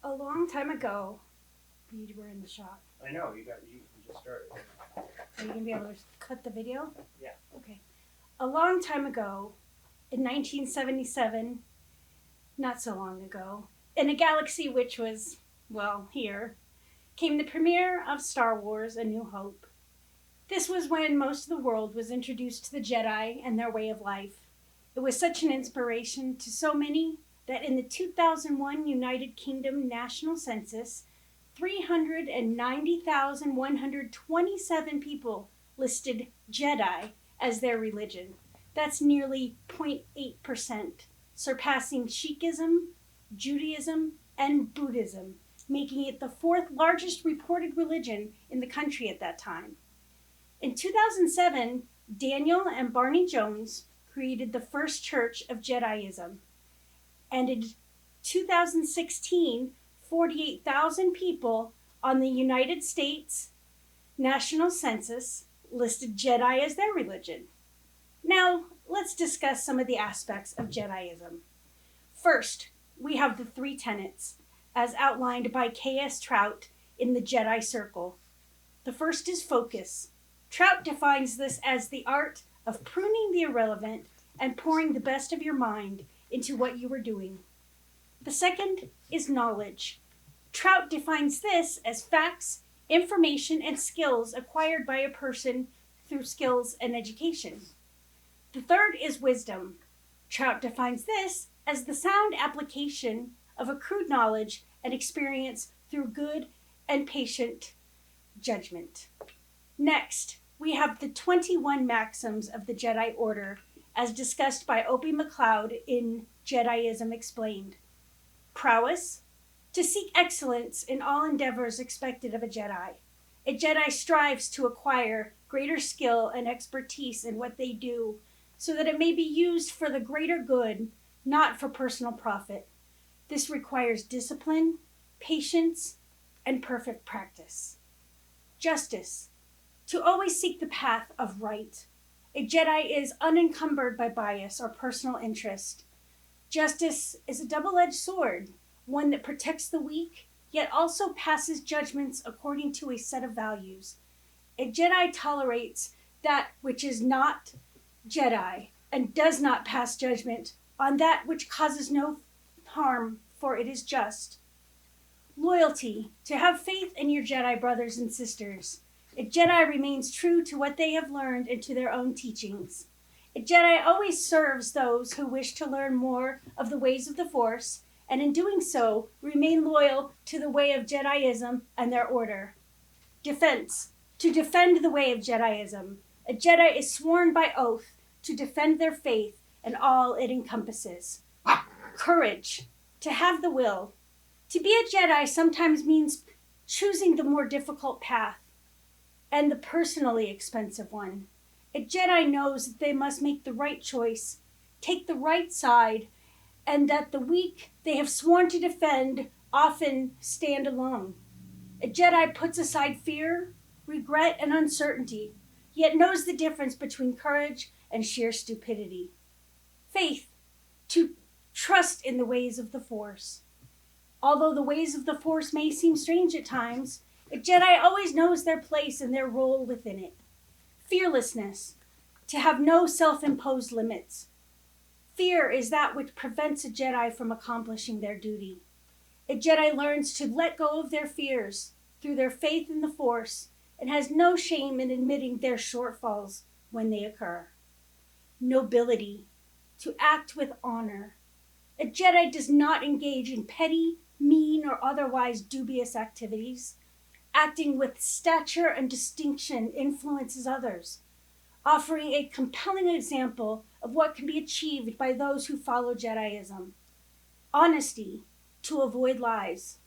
A long time ago, we were in the shop. I know, you just started. Are you going to be able to cut the video? Yeah. Okay. A long time ago, in 1977, not so long ago, in a galaxy which was, well, here, came the premiere of Star Wars: A New Hope. This was when most of the world was introduced to the Jedi and their way of life. It was such an inspiration to so many that in the 2001 United Kingdom National Census, 390,127 people listed Jedi as their religion. That's nearly 0.8%, surpassing Sikhism, Judaism, and Buddhism, making it the fourth largest reported religion in the country at that time. In 2007, Daniel and Barney Jones created the first church of Jediism. And in 2016, 48,000 people on the United States National Census listed Jedi as their religion. Now, let's discuss some of the aspects of Jediism. First, we have the three tenets, as outlined by K.S. Trout in the Jedi Circle. The first is focus. Trout defines this as the art of pruning the irrelevant and pouring the best of your mind into what you are doing. The second is knowledge. Trout defines this as facts, information, and skills acquired by a person through skills and education. The third is wisdom. Trout defines this as the sound application of accrued knowledge and experience through good and patient judgment. Next, we have the 21 maxims of the Jedi Order, as discussed by Opie McLeod in Jediism Explained. Prowess, to seek excellence in all endeavors expected of a Jedi. A Jedi strives to acquire greater skill and expertise in what they do, so that it may be used for the greater good, not for personal profit. This requires discipline, patience, and perfect practice. Justice, to always seek the path of right. A Jedi is unencumbered by bias or personal interest. Justice is a double-edged sword, one that protects the weak, yet also passes judgments according to a set of values. A Jedi tolerates that which is not Jedi and does not pass judgment on that which causes no harm, for it is just. Loyalty, to have faith in your Jedi brothers and sisters. A Jedi remains true to what they have learned and to their own teachings. A Jedi always serves those who wish to learn more of the ways of the Force, and in doing so, remain loyal to the way of Jediism and their order. Defense, to defend the way of Jediism. A Jedi is sworn by oath to defend their faith and all it encompasses. Courage, to have the will. To be a Jedi sometimes means choosing the more difficult path and the personally expensive one. A Jedi knows that they must make the right choice, take the right side, and that the weak they have sworn to defend often stand alone. A Jedi puts aside fear, regret, and uncertainty, yet knows the difference between courage and sheer stupidity. Faith, to trust in the ways of the Force. Although the ways of the Force may seem strange at times, a Jedi always knows their place and their role within it. Fearlessness, to have no self-imposed limits. Fear is that which prevents a Jedi from accomplishing their duty. A Jedi learns to let go of their fears through their faith in the Force and has no shame in admitting their shortfalls when they occur. Nobility, to act with honor. A Jedi does not engage in petty, mean, or otherwise dubious activities. Acting with stature and distinction influences others, offering a compelling example of what can be achieved by those who follow Jediism. Honesty, to avoid lies.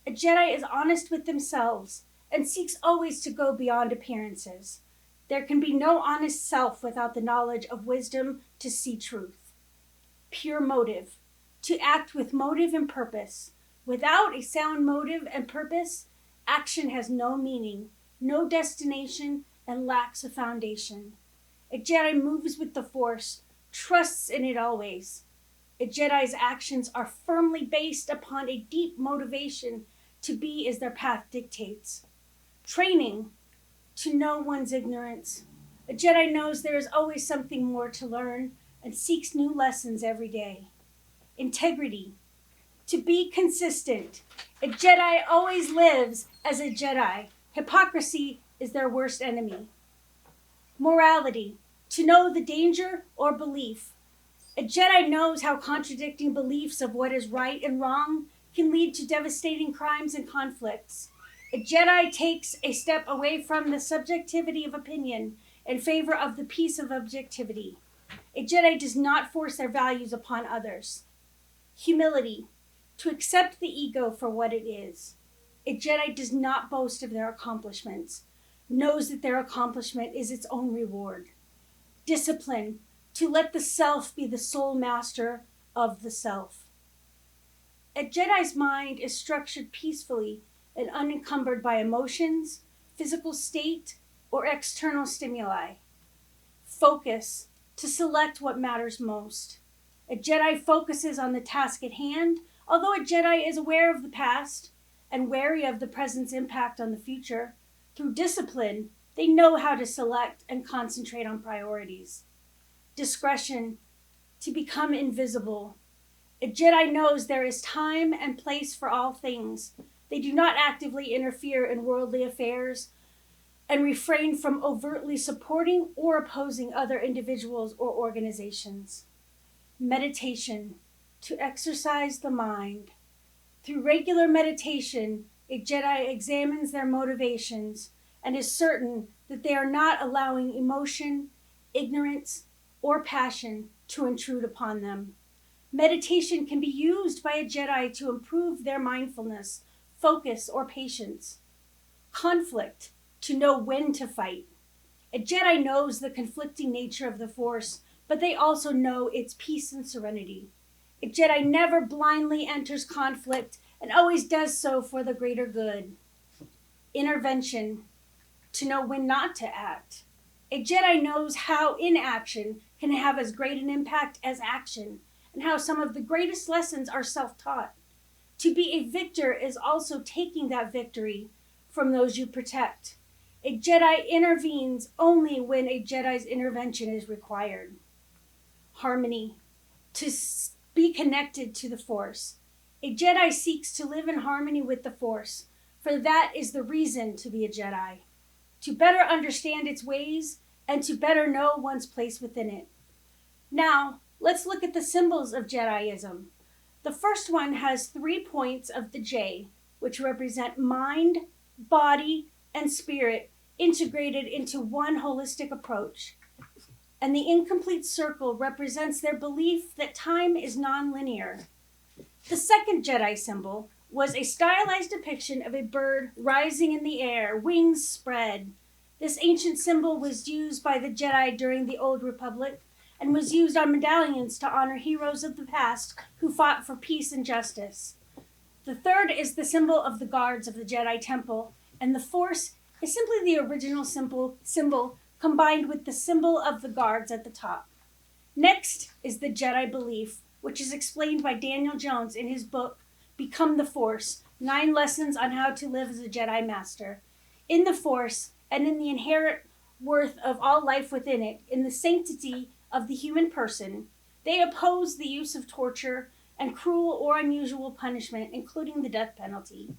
A Jedi is honest with themselves and seeks always to go beyond appearances. There can be no honest self without the knowledge of wisdom to see truth. Pure motive, to act with motive and purpose. Without a sound motive and purpose, action has no meaning, no destination, and lacks a foundation. A Jedi moves with the Force, trusts in it always. A Jedi's actions are firmly based upon a deep motivation to be as their path dictates. Training to know one's ignorance. A Jedi knows there is always something more to learn and seeks new lessons every day. Integrity. To be consistent. A Jedi always lives as a Jedi. Hypocrisy is their worst enemy. Morality. To know the danger or belief. A Jedi knows how contradicting beliefs of what is right and wrong can lead to devastating crimes and conflicts. A Jedi takes a step away from the subjectivity of opinion in favor of the peace of objectivity. A Jedi does not force their values upon others. Humility. To accept the ego for what it is. A Jedi does not boast of their accomplishments, knows that their accomplishment is its own reward. Discipline. To let the self be the sole master of the self. A Jedi's mind is structured peacefully and unencumbered by emotions, physical state, or external stimuli. Focus. To select what matters most. A Jedi focuses on the task at hand, although a Jedi is aware of the past and wary of the present's impact on the future. Through discipline, they know how to select and concentrate on priorities. Discretion. To become invisible. A Jedi knows there is time and place for all things. They do not actively interfere in worldly affairs and refrain from overtly supporting or opposing other individuals or organizations. Meditation. To exercise the mind. Through regular meditation, a Jedi examines their motivations and is certain that they are not allowing emotion, ignorance, or passion to intrude upon them. Meditation can be used by a Jedi to improve their mindfulness, focus, or patience. Conflict. To know when to fight. A Jedi knows the conflicting nature of the Force, but they also know its peace and serenity. A Jedi never blindly enters conflict and always does so for the greater good. Intervention. To know when not to act. A Jedi knows how inaction can have as great an impact as action, and how some of the greatest lessons are self-taught. To be a victor is also taking that victory from those you protect. A Jedi intervenes only when a Jedi's intervention is required. Harmony. To be connected to the Force. A Jedi seeks to live in harmony with the Force, for that is the reason to be a Jedi. To better understand its ways and to better know one's place within it. Now, let's look at the symbols of Jediism. The first one has 3 points of the J, which represent mind, body, and spirit integrated into one holistic approach. And the incomplete circle represents their belief that time is non-linear. The second Jedi symbol was a stylized depiction of a bird rising in the air, wings spread. This ancient symbol was used by the Jedi during the Old Republic and was used on medallions to honor heroes of the past who fought for peace and justice. The third is the symbol of the guards of the Jedi Temple, and the Force is simply the original symbol combined with the symbol of the guards at the top. Next is the Jedi belief, which is explained by Daniel Jones in his book, Become the Force, 9 Lessons on How to Live as a Jedi Master. In the Force, and in the inherent worth of all life within it, in the sanctity of the human person, they oppose the use of torture and cruel or unusual punishment, including the death penalty.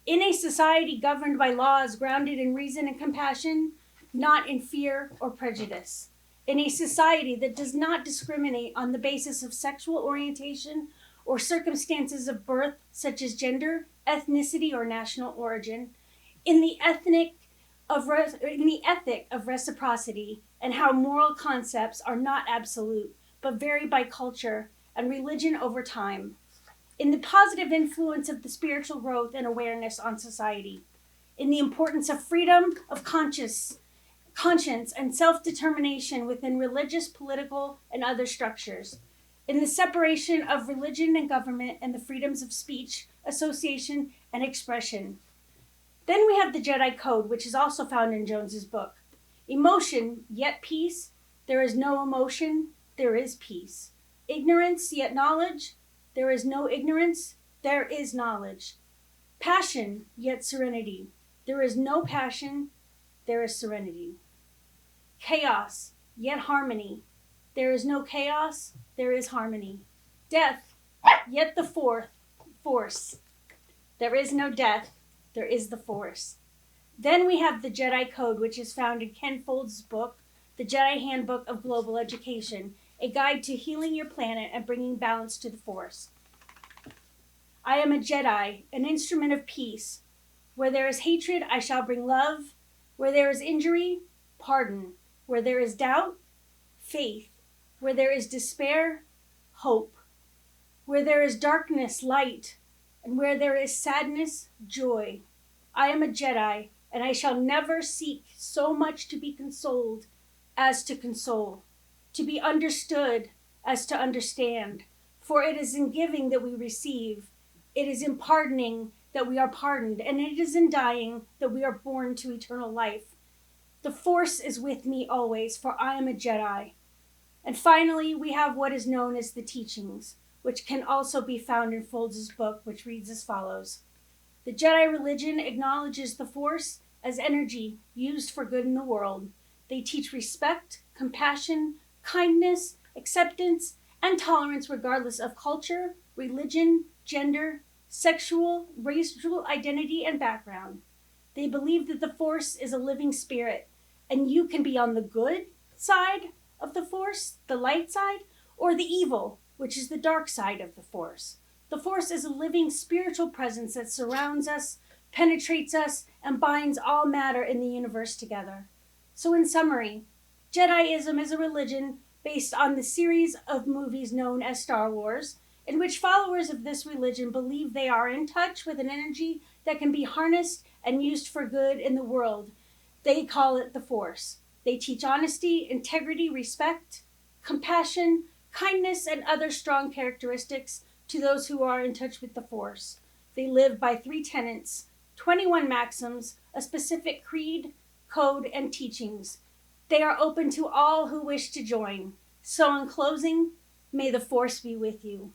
In a society governed by laws grounded in reason and compassion, not in fear or prejudice. In a society that does not discriminate on the basis of sexual orientation or circumstances of birth, such as gender, ethnicity, or national origin. In the ethic of reciprocity, and how moral concepts are not absolute, but vary by culture and religion over time. In the positive influence of the spiritual growth and awareness on society. In the importance of freedom of conscience and self-determination within religious, political, and other structures. In the separation of religion and government and the freedoms of speech, association, and expression. Then we have the Jedi Code, which is also found in Jones's book. Emotion, yet peace. There is no emotion, there is peace. Ignorance yet knowledge, there is no ignorance, there is knowledge. Passion yet serenity, there is no passion, there is serenity. Chaos yet harmony, there is no chaos, there is harmony. Death yet the force, there is no death, there is the force. Then we have the Jedi Code, which is found in Ken Folds' book, The Jedi Handbook of Global Education, a guide to healing your planet and bringing balance to the Force. I am a Jedi, an instrument of peace. Where there is hatred, I shall bring love. Where there is injury, pardon. Where there is doubt, faith. Where there is despair, hope. Where there is darkness, light. And where there is sadness, joy. I am a Jedi, and I shall never seek so much to be consoled as to console, to be understood as to understand. For it is in giving that we receive, it is in pardoning that we are pardoned, and it is in dying that we are born to eternal life. The Force is with me always, for I am a Jedi. And finally, we have what is known as the teachings, which can also be found in Folds' book, which reads as follows. The Jedi religion acknowledges the Force as energy used for good in the world. They teach respect, compassion, kindness, acceptance, and tolerance regardless of culture, religion, gender, sexual, racial identity, and background. They believe that the Force is a living spirit, and you can be on the good side of the Force, the light side, or the evil, which is the dark side of the Force. The Force is a living spiritual presence that surrounds us, penetrates us, and binds all matter in the universe together. So in summary, Jediism is a religion based on the series of movies known as Star Wars, in which followers of this religion believe they are in touch with an energy that can be harnessed and used for good in the world. They call it the Force. They teach honesty, integrity, respect, compassion, kindness, and other strong characteristics to those who are in touch with the Force. They live by 3 tenets, 21 maxims, a specific creed, code, and teachings. They are open to all who wish to join. So in closing, may the Force be with you.